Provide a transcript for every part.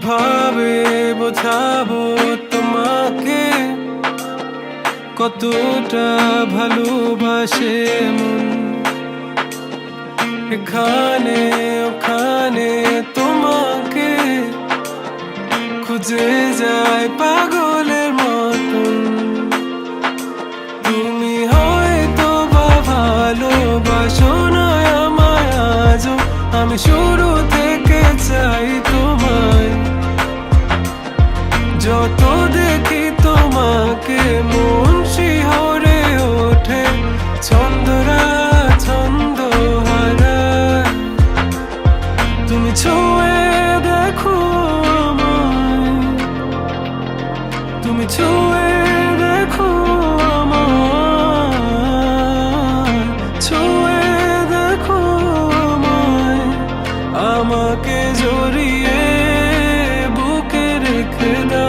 কিভাবে বোঝাবো তোমাকে কতটা ভালোবাসে মন। এখানে ওখানে তোমাকে খুঁজে যায় পাগলের মতন। তুমি হয়তো বা ভালোবাসো না আমায় আজও, আমি শুরু থেকে চাই তোমায়। যত দেখি তোমাকে মন শিহরে ওঠে, ছন্দরা ছন্দ হারায়। তুমি ছুঁয়ে দেখো আমায়, তুমি ছুঁয়ে দেখো আমায়, ছুঁয়ে দেখো আমায়। আমাকে জড়িয়ে বুকে রেখে দাও।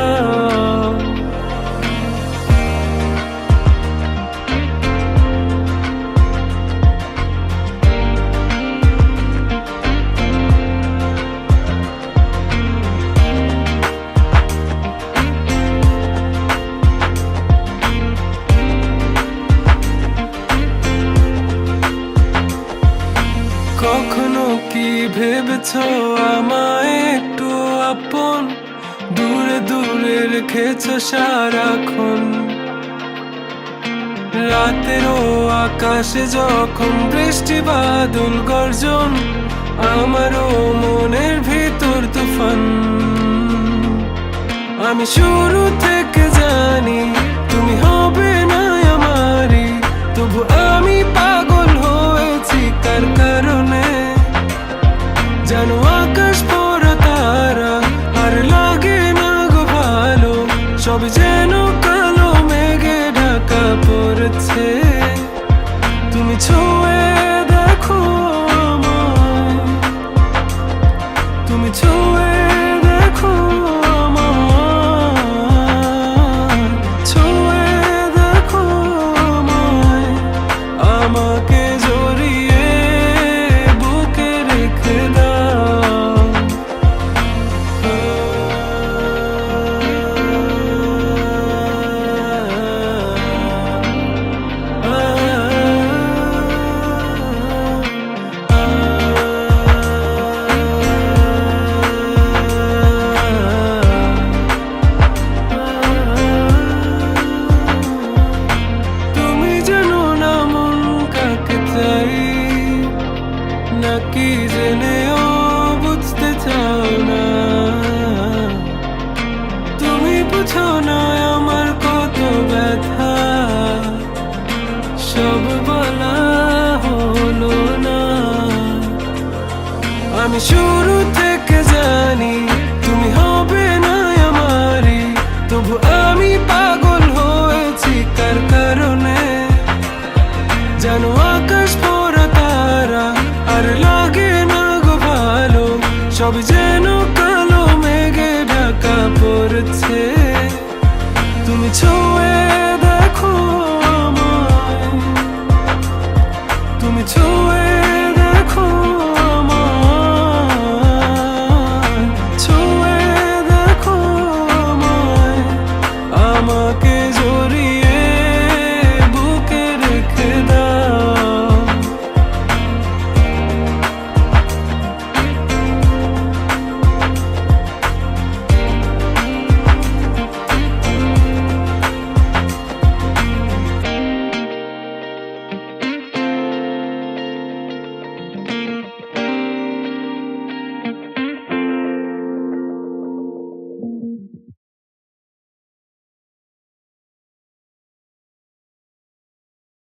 কখনো কি ভেবেছ আমায় একটু আপন, দূরে দূরে রেখেছ সারাক্ষণ। রাতেরও আকাশে যখন বৃষ্টি বাদল গর্জন, আমারও মনের ভিতর তুফান। আমি শুরু থেকে জানি তুমি হবে না আমারই, তবু আমি পাগল হয়েছি কার কারণে। জানো আকাশ পড়া তারা আর লাগে না গো ভালো, সব যেন কালো মেঘে ঢাকা পড়েছে। তুমি ছুঁয়ে দেখো আমায়, তুমি ছুঁয়ে দেখো আমায়, ছুঁয়ে দেখো আমায়। আমাকে জড়িয়ে বুকে রেখে দাও। তুমি জানো না মন কাকে চাই, নাকি জেনেও বুঝতে চাও না। তুমি বুঝো না আমার কত ব্যথা, সব বলা হলো না। আমি শুরু